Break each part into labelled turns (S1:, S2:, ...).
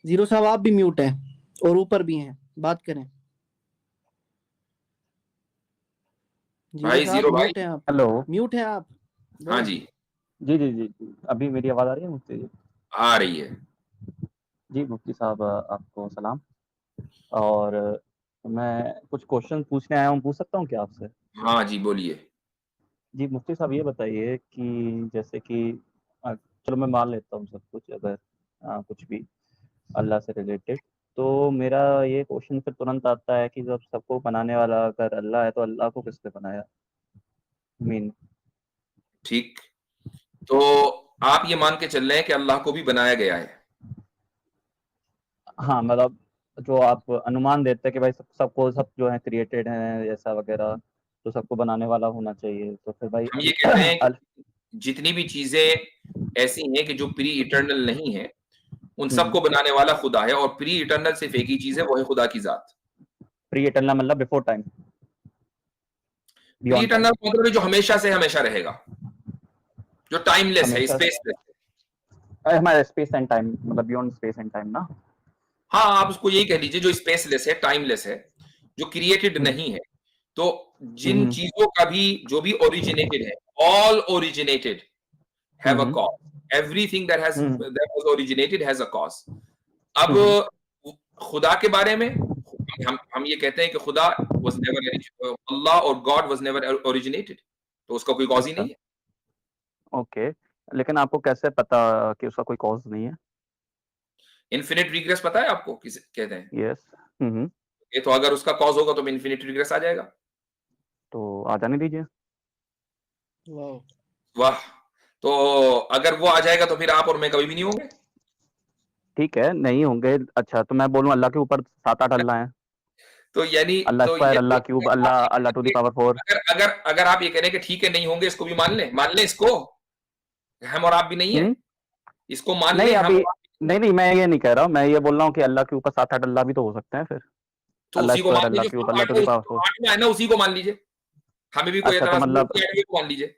S1: Zero साहब आप भी म्यूट हैं और ऊपर भी हैं, बात करें। जीरो
S2: भाई
S1: साहब
S2: जीरो भाई।
S1: म्यूट हैं आप।
S3: हेलो।
S1: म्यूट हैं आप।
S2: हाँ
S1: बोले।
S2: जी,
S3: जी जी जी। अभी मेरी आवाज़ आ रही है मुफ्ती जी?
S2: आ रही है।
S3: जी मुफ्ती साहब, आपको सलाम। और मैं कुछ क्वेश्चन पूछने आया हूँ, पूछ सकता हूँ क्या आपसे?
S2: हाँ जी, बोलिए।
S3: जी मुफ्ती साहब, ये बताइए कि जैसे कि चलो मैं मान लेता हूँ सब कुछ, अगर कुछ भी अल्लाह से रिलेटेड, तो मेरा ये क्वेश्चन फिर तुरंत आता है कि जब सबको बनाने वाला अगर अल्लाह है, तो अल्लाह को किसने बनाया? मीन।
S2: ठीक, तो आप ये मान के चल रहे हैं कि अल्लाह को भी बनाया गया है।
S3: हाँ, मतलब जो आप अनुमान देते हैं कि भाई सबको, सब जो है क्रिएटेड हैं ऐसा वगैरह, तो सबको बनाने वाला होना चाहिए, तो फिर भाई
S2: हम ये कहते हैं कि जितनी भी चीजें ऐसी हैं कि जो प्री इटर्नल नहीं है, उन सबको बनाने वाला खुदा है, और प्री इटर्नल सिर्फ एक ही चीज है, वो है खुदा की जात।
S3: प्री इटर्नल मतलब before time,
S2: pre
S3: beyond time,
S2: eternal मतलब है जो हमेशा से हमेशा रहेगा, जो टाइमलेस है,
S3: हमेशा।
S2: स्पेसलेस है।
S3: हमारा स्पेस एंड टाइम, मतलब बियॉन्ड स्पेस एंड टाइम ना।
S2: हाँ, आप उसको यही कह लीजिए, जो स्पेसलेस है, टाइमलेस है, जो क्रिएटेड
S3: हम्म,
S2: नहीं है। तो जिन
S3: हम्म,
S2: चीजों का भी जो भी ओरिजिनेटेड है, all originated have a
S3: hmm,
S2: cause. Everything
S3: hmm,
S2: that was originated has a cause. अब
S3: हम्म,
S2: खुदा के बारे में हम ये कहते हैं कि खुदा was never, अल्लाह और गॉड was never originated, तो उसका कोई कॉज ही
S3: अच्छा,
S2: नहीं है।
S3: ओके। लेकिन आपको कैसे पता कि उसका कोई कॉज नहीं है?
S2: इन्फिनिट रिग्रेस पता है आपको किसे कहते हैं?
S3: यस। हम्म।
S2: ये तो अगर उसका कॉज होगा तो इन्फिनिट रिग्रेस आ जाएगा।
S3: तो आ जाने दीजिए।
S1: वाह।
S2: वाह। तो अगर वो आ जाएगा तो फिर आप और मैं कभी भी नहीं होंगे।
S3: ठीक है, नहीं होंगे। अच्छा, तो मैं बोलूँ अल्लाह के ऊपर 7-8 अल्लाह हैं?
S2: तो यानी
S3: अल्लाह
S2: तो
S3: स्क्वायर,
S2: ये
S3: अल्लाह क्यूब,
S2: आप
S3: अल्लाह
S2: ये
S3: अल्लाह टू द पावर 4।
S2: अगर अगर अगर आप ये कह रहे हैं कि ठीक है नहीं होंगे, इसको भी मान लें इसको, हम और आप भी नहीं है, इसको मान
S3: नहीं
S2: लें हम
S3: अभी,
S2: और आप भी नहीं
S3: नहीं
S2: है।
S3: नहीं, मैं ये नहीं कह रहा हूँ, मैं ये बोल रहा हूँ कि अल्लाह के ऊपर 7-8 अल्लाह भी तो हो सकते हैं फिर।
S2: तो
S3: अल्लाह
S2: उसी को
S3: स्क्वायर,
S2: मान
S3: अल्लाह
S2: लीजिए,
S3: क्यूब,
S2: जो
S3: अल्लाह
S2: आठ
S3: टू
S2: में
S3: द पावर 4।
S2: आठ में है ना, उसी को मान लीजिए। हमें भी कोई
S3: अच्छा तो
S2: एतराज नहीं है,
S3: मतलब,
S2: उसी आठवें को मान लीजिए।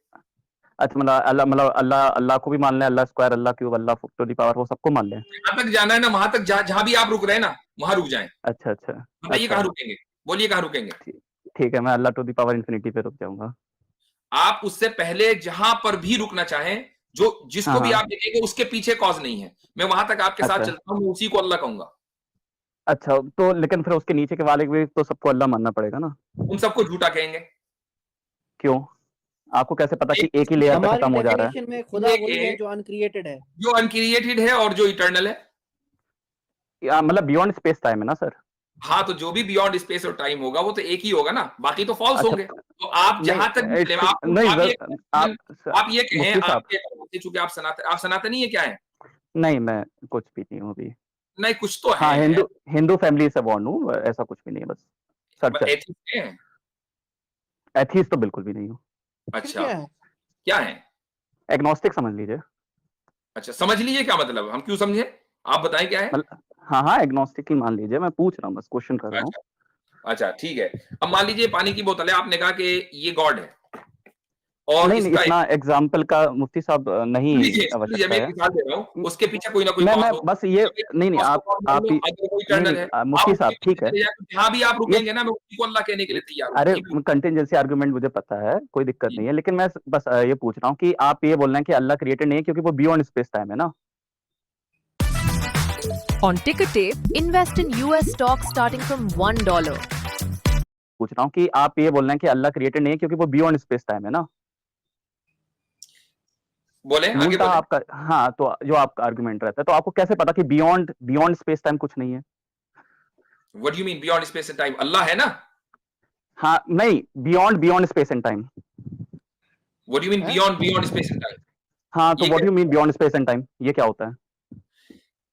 S3: अच्छा मतलब अल्लाह, अल्लाह को भी मान लें, अल्लाह स्क्वायर, अल्लाह क्यूब, अल्लाह टू द पावर, वो सबको मान लें?
S2: जहां तक जाना है ना, वहां तक जहां भी आप रुक रहे हैं ना, वहां रुक जाएं।
S3: अच्छा अच्छा।
S2: बताइए
S3: अच्छा,
S2: कहाँ रुकेंगे, बोलिए कहाँ रुकेंगे।
S3: ठीक, ठीक है, मैं अल्लाह टू द पावर इन्फिनिटी पे रुक जाऊंगा।
S2: आप उससे पहले जहां पर भी रुकना चाहें, जो
S3: हाँ
S2: जिसको भी
S3: हाँ।
S2: आप देखेंगे उसके पीछे कॉज नहीं है, मैं वहां तक आपके साथ
S3: अच्छा
S2: चलता हूं, मैं उसी को अल्लाह कहूंगा।
S3: अच्छा, तो लेकिन फिर उसके नीचे के वाले भी तो सबको अल्लाह मानना पड़ेगा ना?
S2: उन सबको झूठा कहेंगे।
S3: क्यों? आपको कैसे पता कि
S2: एक
S3: एक ही लेयर पे
S1: हमारी
S3: खत्म हो जा रहा है?
S1: डेफिनेशन में खुदा
S2: एक
S1: वही
S2: है
S1: है जो अनक्रिएटेड है।
S2: जो अनक्रिएटेड है और जो इटर्नल है।
S3: मतलब बियॉन्ड स्पेस टाइम है ना सर?
S2: हाँ, तो जो भी बियॉन्ड स्पेस और टाइम होगा वो तो एक ही होगा ना, बाकी तो फॉल्स
S3: अच्छा,
S2: होंगे। तो आप
S3: नहीं
S2: जहां तक भी चले,
S3: इट्स नहीं
S2: आप ये
S3: आप
S2: आप ये कहें,
S3: मुफ्ती साहब,
S2: चूंकि आप सनातनी है क्या है?
S3: नहीं मैं कुछ भी नहीं हूँ अभी।
S2: नहीं, कुछ तो
S3: हाँ,
S2: है।
S3: हिंदू हिंदू फैमिली से बॉर्न हूँ, ऐसा कुछ भी नहीं है, बस सर्चर।
S2: एथिस्ट है।
S3: एथीस्ट तो बिल्कुल भी नहीं हूँ।
S1: फिर
S2: अच्छा,
S1: क्या है?
S2: क्या है?
S3: एग्नोस्टिक समझ लीजिए।
S2: अच्छा, समझ लीजिए क्या मतलब, हम क्यों समझे, आप बताएं क्या है।
S3: मतलब हाँ हाँ, एग्नोस्टिक ही मान लीजिए, मैं पूछ रहा हूँ, बस क्वेश्चन कर रहा हूँ।
S2: अच्छा, अच्छा ठीक है। अब मान लीजिए पानी की बोतल है, आपने कहा कि ये गॉड है, और
S3: नहीं नहीं,
S2: इसका
S3: इतना एग्जाम्पल का मुफ्ती साहब नहीं
S2: सुन लीजिए, मैं
S3: आवश्यकता
S2: एक
S3: है।
S2: मिसाल दे रहा हूँ, उसके पीछे कोई ना कोई
S3: मैं
S2: कॉज हो।
S3: बस ये,
S2: अगर
S3: नहीं नहीं,
S2: cause को
S3: आप
S2: cause मान
S3: आप
S2: लो,
S3: ही,
S2: अगर वो
S3: नहीं
S2: इटर्नल है,
S3: नहीं,
S2: आप
S3: मुफ्ती
S2: उसके
S3: साहब
S2: पीछे
S3: ठीक है।
S2: चले जाए, जहां भी आप
S3: ये
S2: रुकेंगे ना, मैं उसी को अल्लाह कहने के लिए तैयार हूँ,
S3: अरे,
S2: कहीं भी।
S3: कंटिजेंसी आर्गुमेंट मुझे पता है, कोई दिक्कत
S2: जी।
S3: नहीं है, लेकिन मैं बस ये पूछ रहा हूँ कि आप ये बोल रहे हैं कि अल्लाह क्रिएटेड नहीं है क्योंकि वो बियॉन्ड स्पेस टाइम है ना?
S4: On Ticker Tape, invest in US stocks starting from $1.
S3: पूछ रहा हूँ कि आप ये बोल रहे हैं कि अल्लाह क्रिएटेड नहीं है क्योंकि वो बियॉन्ड स्पेस टाइम है ना?
S2: बोले, आगे
S3: मूलतः
S2: बोले।
S3: आपका, हाँ, तो जो आपका आर्गुमेंट रहता है, तो आपको कैसे पता कि बियॉन्ड बियॉन्ड स्पेस टाइम कुछ नहीं है?
S2: What do you mean beyond space and time? अल्लाह है ना।
S3: हाँ नहीं, beyond beyond space and time.
S2: What do you mean
S1: हैं?
S2: Beyond space and time?
S3: हाँ, तो
S2: ये
S3: व्हाट
S2: क्या,
S3: you mean beyond space and time, ये क्या होता है?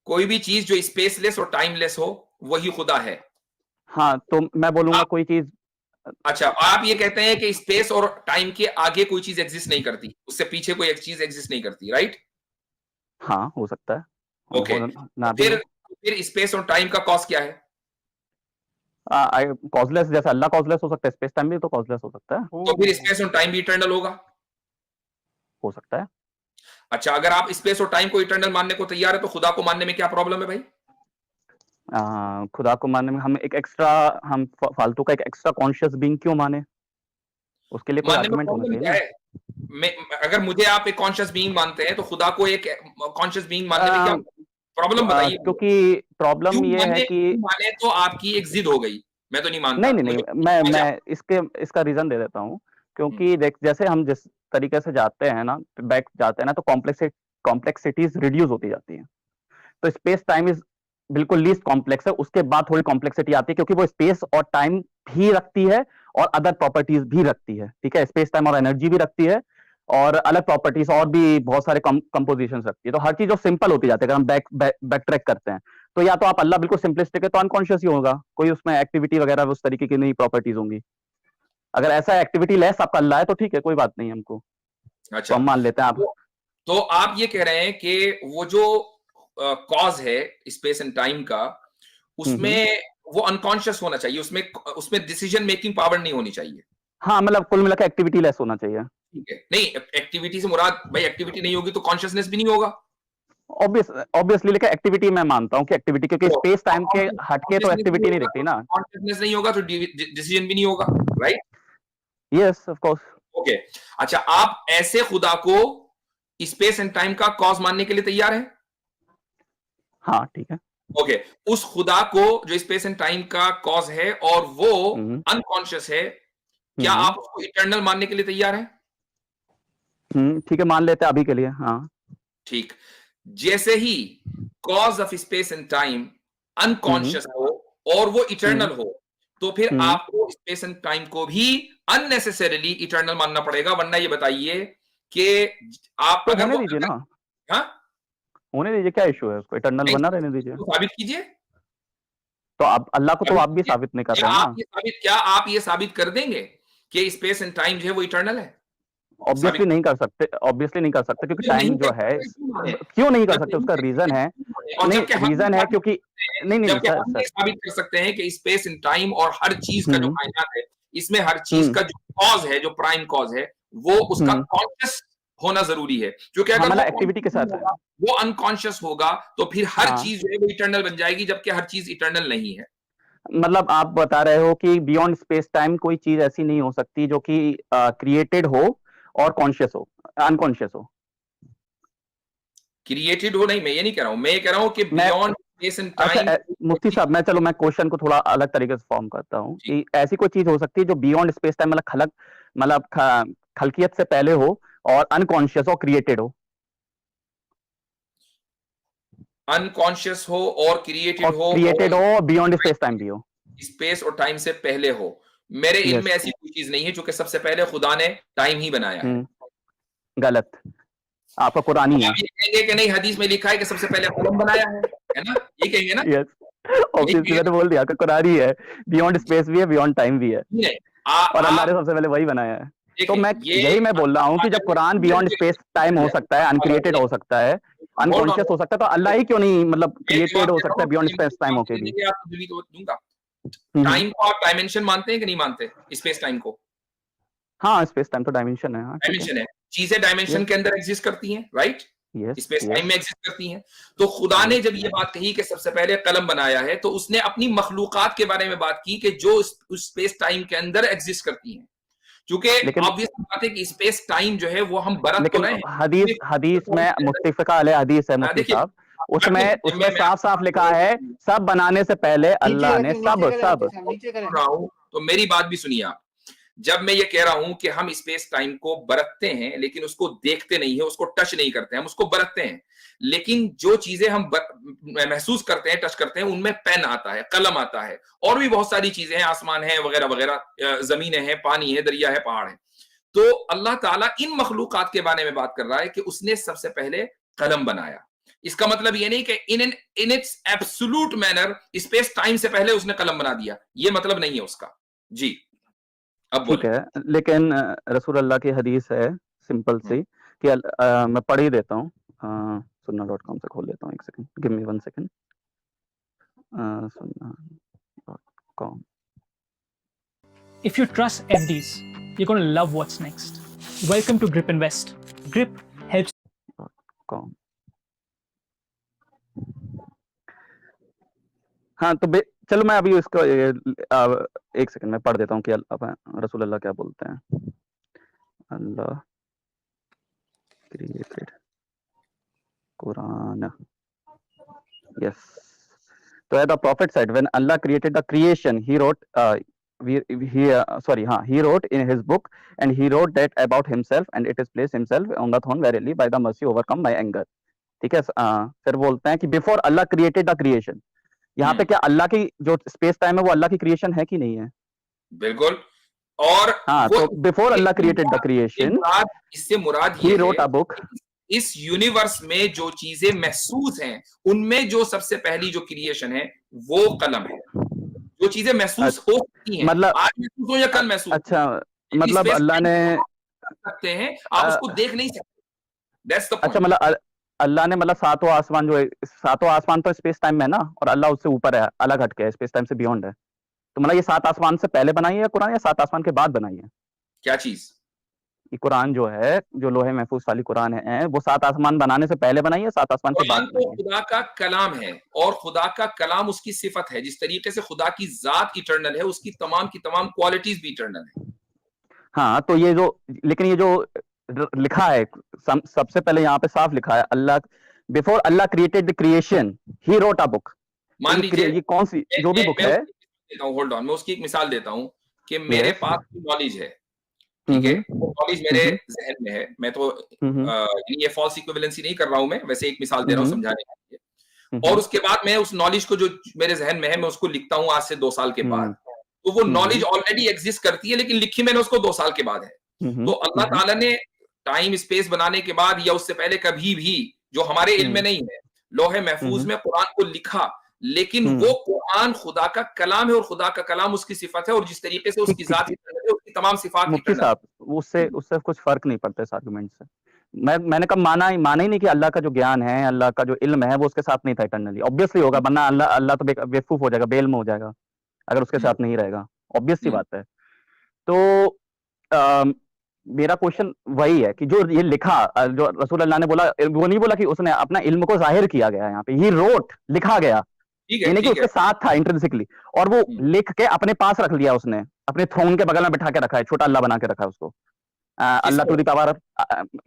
S2: कोई भी चीज जो स्पेसलेस और टाइमलेस हो, वही खुदा है।
S3: हाँ, तो मैं बोलूंगा
S2: आप
S3: कोई चीज।
S2: अच्छा, आप ये कहते हैं कि स्पेस और टाइम के आगे कोई चीज एग्जिस्ट नहीं करती, उससे पीछे कोई एक चीज एग्जिस्ट नहीं करती, राइट?
S3: हाँ, हो सकता है,
S2: ओके,
S3: हो
S2: तो
S3: ना भी हो।
S2: फिर स्पेस और टाइम का कॉज क्या है?
S3: कॉजलेस, जैसे अल्लाह कॉजलेस हो सकता है, स्पेस टाइम भी तो कॉजलेस हो सकता है।
S2: तो फिर
S1: ओ।
S2: स्पेस और टाइम भी इटर्नल होगा।
S3: हो सकता है।
S2: अच्छा, अगर आप स्पेस और टाइम को इटर्नल मानने को तैयार है, तो खुदा को मानने में क्या प्रॉब्लम है भाई?
S3: खुदा को मानने में हम एक एक्स्ट्रा हम फालतू का एक एक्स्ट्रा कॉन्शियस बीइंग क्यों माने? उसके लिए कोई
S2: मानने में
S3: आर्गुमेंट होना
S2: प्रॉब्लम
S3: चाहिए
S2: क्या
S3: ना।
S2: है? अगर मुझे आप एक कॉन्शियस बीइंग मानते हैं तो खुदा को एक कॉन्शियस बीइंग मानने में क्या प्रॉब्लम बताइए?
S3: क्योंकि प्रॉब्लम ये है कि
S2: माने तो आपकी एक जिद हो गई, मैं तो नहीं मानता।
S3: नहीं, मैं इसका रीजन दे देता हूँ। क्योंकि देख, जैसे हम जिस तरीके से जाते हैं ना, बैक जाते हैं ना, तो कॉम्प्लेक्सिटीज रिड्यूस होती जाती है। तो स्पेस टाइम इज बिल्कुल लीस्ट कॉम्प्लेक्स है, उसके बाद थोड़ी कॉम्प्लेक्सिटी आती है, क्योंकि वो स्पेस और टाइम भी रखती है और अदर प्रॉपर्टीज भी रखती है। ठीक है, स्पेस टाइम और एनर्जी भी रखती है और अलग प्रॉपर्टीज और भी बहुत सारे कंपोजिशन रखती है। तो हर चीज जो सिंपल होती जाती है, अगर हम बैक ट्रैक करते हैं, तो या तो आप अल्लाह बिल्कुल सिंपलिस्टिक है तो अनकॉन्शियस ही होगा, कोई उसमें एक्टिविटी वगैरह उस तरीके की नहीं प्रॉपर्टीज होंगी। अगर ऐसा एक्टिविटी लेस आपका अल्लाह है तो ठीक है, कोई बात नहीं हमको,
S2: अच्छा,
S3: तो हम मान लेते हैं। आप
S2: तो आप ये कह रहे हैं कि वो जो कॉज है स्पेस एंड टाइम का, उसमें वो अनकॉन्शियस होना चाहिए, उसमें डिसीजन मेकिंग पावर नहीं होनी चाहिए।
S3: हाँ, मतलब कुल मिलाकर एक्टिविटी लेस होना चाहिए।
S2: ठीक है, नहीं एक्टिविटी से मुराद भाई एक्टिविटी नहीं होगी तो कॉन्शियसनेस भी नहीं होगा।
S3: ऑब्वियसली, लेकिन एक्टिविटी मैं मानता हूं कि एक्टिविटी, क्योंकि स्पेस टाइम के हटके तो एक्टिविटी नहीं दिखती ना।
S2: कॉन्शियसनेस नहीं होगा तो डिसीजन भी नहीं होगा, right?
S3: Yes, of course.
S2: Okay, अच्छा, आप ऐसे खुदा को स्पेस एंड टाइम का कॉज मानने के लिए तैयार हैं?
S3: हाँ, ठीक है।
S2: ओके, उस खुदा को जो स्पेस एंड टाइम का कॉज है और वो अनकॉन्शियस है, क्या आप उसको इटर्नल मानने के लिए तैयार हैं?
S3: ठीक है, मान लेते हैं अभी के लिए। हाँ,
S2: ठीक, जैसे ही cause of space and time unconscious हो और वो इटर्नल हो, तो फिर आपको स्पेस एंड टाइम को भी अननेसेसरीली इटर्नल मानना पड़ेगा। वरना ये बताइए कि आप
S3: तो
S2: अगर
S3: होने
S2: वो
S3: दीजिए ना,
S2: हाँ,
S3: होने दीजिए, क्या इशू है? उसको इटर्नल बना रहने दीजिए।
S2: तो साबित कीजिए।
S3: तो आप अल्लाह को तो आप भी साबित नहीं कर रहे हैं ना।
S2: क्या आप ये साबित कर देंगे कि स्पेस एंड टाइम जो है वो इटर्नल है?
S3: ऑब्वियसली नहीं कर सकते, क्योंकि टाइम जो है, क्यों नहीं कर सकते? उसका रीजन है, नहीं रीजन है क्योंकि नहीं सर,
S2: साबित कर सकते हैं कि स्पेस एंड टाइम और हर चीज का जो कायनात है, इसमें हर चीज का जो कॉज है, जो प्राइम कॉज है, वो उसका कॉन्शियस होना जरूरी है। क्योंकि अगर
S3: मतलब एक्टिविटी के साथ
S2: वो अनकॉन्शियस होगा तो फिर हर चीज जो है वो इटर्नल बन जाएगी, जबकि हर चीज इटर्नल नहीं है।
S3: मतलब आप बता रहे हो कि बियॉन्ड स्पेस टाइम कोई चीज ऐसी नहीं हो सकती जो कि क्रिएटेड हो और कॉन्शियस हो, अनकॉन्शियस हो।
S2: क्रिएटेड हो नहीं, मैं ये नहीं कह रहा हूं, मैं ये कह रहा हूं कि बियॉन्ड स्पेस एंड टाइम।
S3: मुफ्ती साहब, मैं क्वेश्चन को थोड़ा अलग तरीके से फॉर्म करता हूँ कि ऐसी कोई चीज हो सकती है जो बियॉन्ड स्पेस टाइम, मतलब खलकियत से पहले हो और अनकॉन्शियस और क्रिएटेड हो।
S2: अनकॉन्शियस हो और क्रिएटेड
S3: हो, बियॉन्ड स्पेस टाइम भी हो,
S2: स्पेस और टाइम से पहले हो। मेरे इल्म में ऐसी कोई चीज नहीं है, क्योंकि सबसे पहले खुदा ने टाइम ही बनाया है।
S3: गलत, आपका कुरानी है।
S2: आप ये कहेंगे कि नहीं, हदीस में लिखा है कि सबसे पहले कलम बनाया है ना? ये कहेंगे ना?
S3: यस, ऑब्वियसली मैंने बोल दिया, आपका कुरानी है, बियॉन्ड स्पेस भी है, बियॉन्ड टाइम भी है, और अल्लाह ने सबसे पहले वही बनाया है। तो मैं बोल रहा हूँ कि जब कुरान बियॉन्ड स्पेस टाइम हो सकता है, अनक्रिएटेड हो सकता है, अनकॉन्शियस हो सकता है, तो अल्लाह ही क्यों नहीं, मतलब क्रिएटेड हो सकता है बियॉन्ड स्पेस टाइम होके भी।
S2: टाइम को आप डायमेंशन मानते हैं कि नहीं मानते? स्पेस टाइम को?
S3: हाँ, स्पेस टाइम तो डायमेंशन है।
S2: डायमेंशन है, चीजें डायमेंशन के अंदर एग्जिस्ट करती हैं, राइट? स्पेस टाइम में एग्जिस्ट करती हैं। तो खुदा ने जब ये बात कही कि सबसे पहले कलम बनाया है, तो उसने अपनी मखलूकात के बारे में बात की कि जो उस स्पेस टाइम के अंदर एग्जिस्ट करती हैं। क्योंकि ऑब्वियस बात है कि स्पेस टाइम जो है वो हम बरत तो रहे हैं।
S3: हदीस में मुत्तफ़िक़ा अलैह हदीस है मुफ्ती साहब, उसमें साफ लिखा है, सब बनाने से पहले अल्लाह ने सब
S2: तो मेरी बात भी सुनिए आप। जब मैं ये कह रहा हूं कि हम स्पेस टाइम को बरतते हैं, लेकिन उसको देखते नहीं है, उसको टच नहीं करते हैं, हम उसको बरतते हैं, लेकिन जो चीजें हम महसूस करते हैं, टच करते हैं, उनमें पेन आता है, कलम आता है, और भी बहुत सारी चीजें हैं, आसमान है वगैरह वगैरह, जमीनें हैं, पानी है, दरिया है, पहाड़ है। तो अल्लाह ताला इन मखलूकात के बारे में बात कर रहा है कि उसने सबसे पहले कलम बनाया। इसका मतलब ये नहीं कि in its absolute manner space time से पहले उसने कलम बना दिया, ये मतलब नहीं है उसका। जी, अब
S3: ठीक है, लेकिन रसूल अल्लाह की हदीस है सिंपल सी कि मैं पढ़ ही देता हूँ, sunna.com से खोल लेता हूँ, एक second, give me 1 second. sunna.com।
S5: If you trust FDs, you're going to love what's next. Welcome to Grip Invest. Grip helps.
S3: हाँ तो चलो मैं अभी इसको एक सेकंड में पढ़ देता हूँ कि रसूल अल्लाह क्या बोलते हैं. अल्लाह created Quran. Yes. So the prophet said, when Allah created the creation, he wrote, he wrote in his book, and he wrote that about himself, and it is placed himself on the throne verily by the mercy overcome by anger. ठीक है. फिर बोलते हैं कि before अल्लाह created the creation. यहाँ पे क्या अल्लाह की जो स्पेस टाइम है वो अल्लाह की क्रिएशन है कि नहीं है?
S2: बिल्कुल. और
S3: हाँ, तो बिफोर अल्लाह क्रिएटेड द क्रिएशन,
S2: इससे मुराद
S3: ही
S2: ये
S3: रोट अ बुक.
S2: इस यूनिवर्स में जो चीजें महसूस हैं उनमें जो सबसे पहली जो क्रिएशन है वो कलम है. जो चीजें महसूस हो सकती हैं,
S3: मतलब
S2: आज महसूस हो या कल महसूस.
S3: अच्छा, मतलब अल्लाह ने
S2: सकते हैं, आप उसको देख नहीं सकते. That's the point.
S3: अच्छा, मतलब अल्लाह ने मतलब सातों आसमान जो है, सातों आसमान तो स्पेस टाइम में है ना, और अल्लाह उससे ऊपर है, अलग हट के है, स्पेस टाइम से बियॉन्ड है. तो मतलब ये 7 आसमान से पहले बनाई है कुरान या 7 आसमान के बाद बनाई है?
S2: क्या चीज?
S3: ये कुरान जो है, जो लोहे महफूज वाली कुरान है, वो 7 आसमान बनाने से पहले बनाई है, 7 आसमान के बाद बनाई है?
S2: खुदा का कलाम है, और खुदा का कलाम उसकी सिफत है. जिस तरीके से खुदा की जात इटर्नल है, उसकी तमाम की तमाम क्वालिटीज भी इटर्नल है.
S3: हाँ, तो ये जो, लेकिन ये जो लिखा है सबसे पहले यहाँ पे साफ लिखा है, अल्लाह बिफोर अल्लाह created the creation he wrote a book.
S2: मान लीजिए
S3: ये कौन सी जो भी बुक है,
S2: होल्ड ऑन, मैं उसकी एक मिसाल देता हूँ कि मेरे पास नॉलेज है, ठीक है, वो नॉलेज मेरे जहन में है. मैं तो ये फॉल्स इक्विवेलेंसी नहीं कर रहा हूं, मैं वैसे एक मिसाल दे रहा हूँ समझाने के लिए. और उसके बाद मैं उस नॉलेज को जो मेरे जहन में है, मैं उसको लिखता हूँ आज से 2 साल के बाद. तो वो नॉलेज ऑलरेडी एग्जिस्ट करती है, लेकिन लिखी मैंने उसको 2 साल के बाद है. तो अल्लाह ताला ने टाइम स्पेस बनाने के बाद या उससे पहले कभी भी, जो हमारे इल्म में नहीं है, लोहे महफूज में कुरान को लिखा. लेकिन वो कुरान खुदा का कलाम है, और खुदा का कलाम उसकी सिफत है, और जिस तरीके से उसकी जात है, उसकी तमाम सिफात.
S3: मुफ्ती साहब, उससे कुछ फर्क नहीं पड़ता इस आर्गुमेंट से. मैंने कब माना ही नहीं कि अल्लाह का जो ज्ञान है, अल्लाह का जो इल्म है, वो उसके साथ नहीं था इटर्नली. ऑब्वियसली होगा, वरना अल्लाह तो बेवकूफ हो जाएगा, बेइल्म हो जाएगा अगर उसके साथ नहीं रहेगा. ऑब्वियस सी बात है. तो मेरा क्वेश्चन वही है कि जो ये लिखा, जो रसूल अल्लाह ने बोला, वो नहीं बोला कि उसने अपना इल्म को जाहिर किया गया. यहाँ पे ही रोट, लिखा गया, यानी कि उसके साथ था इंट्रिंसिकली, और वो लिख के अपने पास रख लिया उसने, अपने थ्रोन के बगल में बिठा के रखा है, छोटा अल्लाह बना के रखा है उसको. अल्लाह टू दी पावर,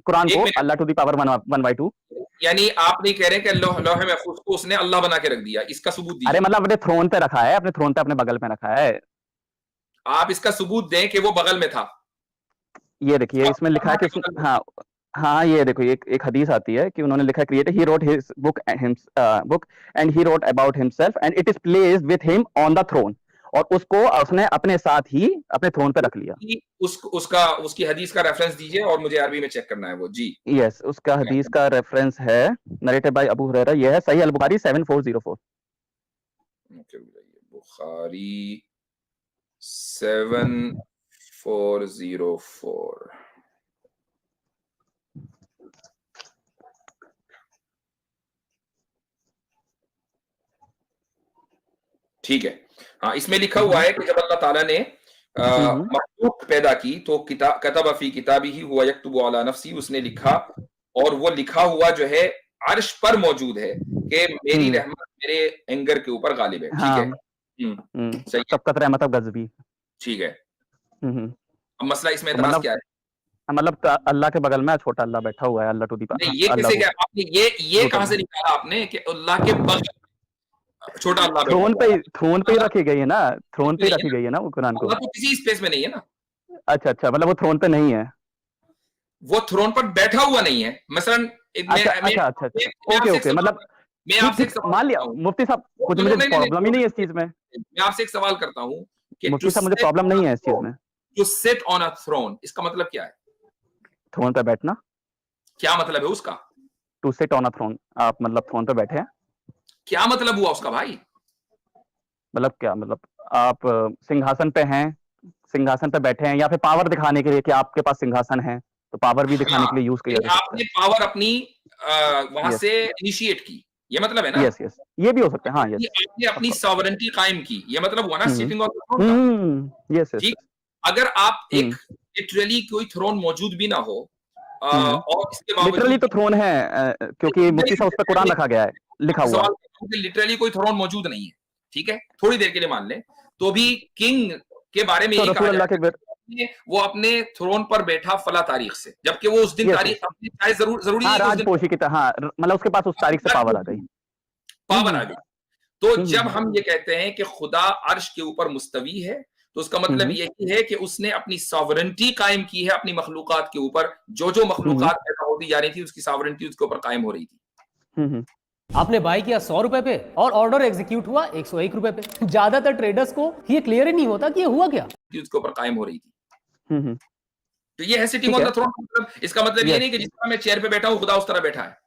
S3: कुरान को अल्लाह टू दी पावर 1/2.
S2: यानी आप नहीं कह रहे कि लोहे महफूज को उसने अल्लाह बना के रख दिया? इसका सबूत दीजिए.
S3: अरे मतलब अपने थ्रोन पे रखा है, अपने थ्रोन पे अपने बगल में रखा है.
S2: आप इसका सबूत दें कि वो बगल में था.
S3: ये देखिए, इसमें लिखा है कि हाँ, ये देखो, एक हदीस आती है कि उन्होंने लिखा, created, he wrote his book and he wrote about himself and it is placed with him on the throne. और उसको उसने अपने साथ ही अपने थ्रोन पे रख लिया.
S2: उसकी हदीस का रेफरेंस दीजिए, और मुझे अरबी में चेक करना है वो. जी
S3: यस, उसका हदीस का रेफरेंस है, नरेटेड बाय अबू हुरैरा. यह है सही अल बुखारी 7404.
S2: बुखारी 7404. ठीक है. हाँ, इसमें लिखा हुआ है कि जब अल्लाह ताला ने मखलूक पैदा की तो कतब फी किताबिही हुवा यक्तुबु अला नफ्सी, उसने लिखा, और वो लिखा हुआ जो है अर्श पर मौजूद है कि मेरी रहमत मेरे एंगर के ऊपर गालिब है. ठीक है. सही है.
S3: सबकत रहमत गज़बी.
S2: ठीक है. अब मसला इसमें एतराज क्या है?
S3: मतलब अल्लाह के बगल में छोटा अल्लाह बैठा हुआ है, अल्लाह टू दी पावर.
S2: नहीं, ये कैसे, क्या आपने ये कहां से निकाला आपने कि अल्लाह के बगल छोटा अल्लाह?
S3: थ्रोन पे ही रखी गई है ना, थ्रोन पे रखी गई है ना वो कुरान को.
S2: अल्लाह तो किसी स्पेस में नहीं है ना.
S3: अच्छा, मतलब वो थ्रोन पे नहीं है,
S2: वो थ्रोन पर बैठा हुआ नहीं है. मसलन
S3: अच्छा, ओके, मतलब
S2: मैं आपसे एक सवाल
S3: मान लिया मुफ्ती साहब, कुछ मुझे प्रॉब्लम ही नहीं है इस चीज में.
S2: मैं आपसे एक सवाल करता हूँ कि
S3: मुफ्ती साहब, मुझे प्रॉब्लम नहीं है इस चीज में.
S2: To sit on a throne, इसका मतलब क्या है?
S3: थ्रोन पे बैठना. क्या
S2: मतलब है उसका?
S3: To sit on a throne, आप मतलब थ्रोन पे बैठे हैं,
S2: क्या मतलब हुआ उसका भाई?
S3: मतलब क्या, मतलब आप सिंहासन पे हैं, सिंहासन पे बैठे हैं, या फिर पावर दिखाने के लिए कि आपके पास सिंहासन है, तो पावर भी दिखाने के लिए यूज किया जाता है.
S2: आपने पावर अपनी वहां से इनिशिएट की, ये मतलब है ना?
S3: यस, ये भी हो सकता है. हाँ, यस,
S2: आपने अपनी सॉवरेंटी कायम की, ये मतलब हुआ ना sitting on the throne.
S3: Yes.
S2: अगर आप एक लिटरली कोई थ्रोन मौजूद भी ना हो, और इसके बावजूद
S3: लिटरली तो थ्रोन है, क्योंकि मुफ्ती साहब उस पर कुरान रखा गया है, लिखा हुआ.
S2: लिटरली कोई थ्रोन मौजूद नहीं है, ठीक है, थोड़ी देर के लिए मान लें, तो भी किंग के बारे में
S3: तो
S2: यही
S3: रसूल
S2: कहा
S3: अल्लाह
S2: जाता
S3: के
S2: है कि वो अपने थ्रोन पर बैठा फला तारीख से, जबकि वो उस दिन
S3: यस
S2: तारीख अपनी चाहे जरूरी
S3: हाँ
S2: नहीं कि उस दिन
S3: राजपोशी की तरह, हाँ मतलब उसके पास उस तारीख से पावर आ गई।
S2: पावर आ गई। तो जब
S3: हम्म,
S2: हम ये कहते हैं कि खुदा अर्श के ऊपर मुस्तवी है, तो उसका मतलब यही है कि उसने अपनी सॉवरेंटी कायम की है अपनी मखलूकात के ऊपर। जो जो मखलूकात पैदा होती जा रही थी उसकी सॉवरेंटी उसके ऊपर कायम हो रही थी।
S6: आपने बाई किया 100 रुपए पे और ऑर्डर एग्जीक्यूट हुआ 101 रुपए पे। ज्यादातर ट्रेडर्स को ये क्लियर ही नहीं होता कि ये हुआ क्या,
S2: उसके ऊपर कायम हो रही थी। तो ये है सिटिंग
S3: ठीक
S2: ऑन
S3: है।
S2: The throne. मतलब इसका मतलब ये
S3: यस
S2: नहीं कि जिस तरह मैं चेयर पे बैठा हूं खुदा उस तरह बैठा है।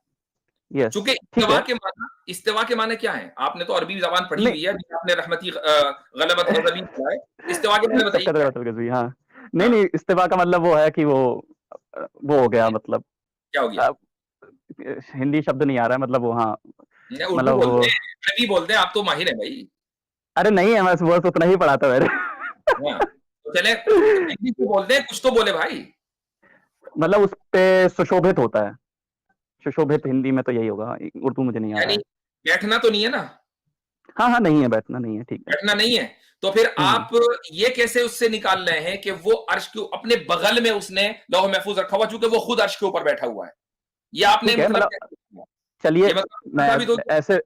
S3: यस
S2: चूंकि
S3: ठीक है।
S2: इस्तिवा के माने क्या है? आपने तो अरबी जबान पढ़ी
S3: नहीं
S2: हुई है, आपने रहमती गलबत गज़बी पढ़ा है। इस्तिवा के माने बताइए क्या है?
S3: हाँ नहीं
S2: हाँ,
S3: नहीं, इस्तीफा का मतलब वो है कि वो हो गया, मतलब
S2: क्या हो गया?
S3: हिंदी शब्द नहीं आ रहा है, मतलब वो हाँ
S2: उर्दू
S3: मतलब वो,
S2: बोलते हैं, अरबी बोलते हैं, आप तो माहिर है भाई।
S3: अरे नहीं है, बस वर्ष उतना ही पढ़ा था मैंने।
S2: हाँ, तो चले हिंदी को बोलते हैं, कुछ तो बोले भाई।
S3: मतलब उस पे सुशोभित होता है, सुशोभित हिंदी में तो यही होगा, उर्दू मुझे नहीं आ रहा
S2: यानी
S3: है।
S2: बैठना तो नहीं है ना?
S3: हाँ हाँ नहीं है, बैठना नहीं है, ठीक है।
S2: बैठना नहीं है, तो फिर आप ये कैसे उससे निकाल रहे हैं कि वो अर्श के अपने बगल में उसने लौह महफूज रखा हुआ, चूंकि वो खुद अर्श के ऊपर बैठा हुआ है। ये आपने
S3: ठीक है,
S2: मतलब
S3: मतलब चलिए
S2: ये मतलब
S3: मैं
S2: साबित हो गया।
S3: ऐसे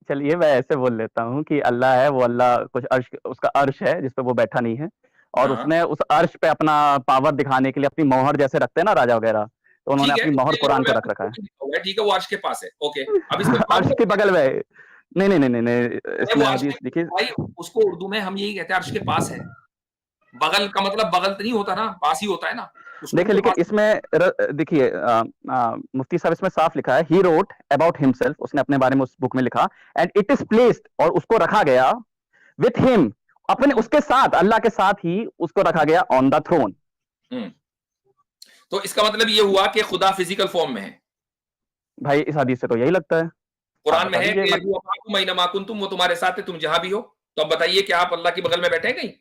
S3: चलिए मैं ऐसे बोल लेता हूँ कि अल्लाह है, वो अल्लाह कुछ अर्श, उसका अर्श है जिस पे वो बैठा नहीं है, और
S2: हाँ,
S3: उसने उस अर्श पे अपना पावर दिखाने के लिए अपनी मोहर जैसे रखते हैं ना राजा वगैरह, तो उन्होंने
S2: ठीक है,
S3: अपनी मोहर
S2: इसलिए
S3: कुरान
S2: लौह
S3: पे रख रखा है।
S2: महफूज लिखा हुआ है, ठीक है, वो अर्श के पास है। ओके, अब इसमें
S3: अर्श के बगल में नहीं नहीं नहीं नहीं नहीं,
S2: वो
S3: इसमें
S2: अर्श के
S3: हदीस देखिए।
S2: भाई, उसको उर्दू में हम यही कहते हैं, अर्श के पास है। बगल का मतलब बगल तो नहीं होता ना, पास ही होता है ना, उसको
S3: देखिए
S2: तो
S3: लेकिन
S2: पास।
S3: इसमें देखिए मुफ्ती साहब इसमें साफ लिखा है, ही रोट अबाउट हिमसेल्फ, उसने अपने बारे में उस बुक में लिखा, एंड इट इज प्लेस्ड, और उसको रखा गया विथ हिम, अपने उसके साथ, अल्लाह के साथ ही उसको रखा गया ऑन द थ्रोन।
S2: तो इसका मतलब ये हुआ कि खुदा फिजिकल फॉर्म में है।
S3: भाई इस हदीस से तो यही लगता है।
S2: कुरान
S3: आप
S2: में
S3: बता
S2: है
S3: दीजिए
S2: कि वो माकुम ऐना मा कुंतुम, वो तुम्हारे साथ है तुम जहां भी हो। तो अब बताइए कि आप अल्लाह के बगल में बैठे हैं कहीं?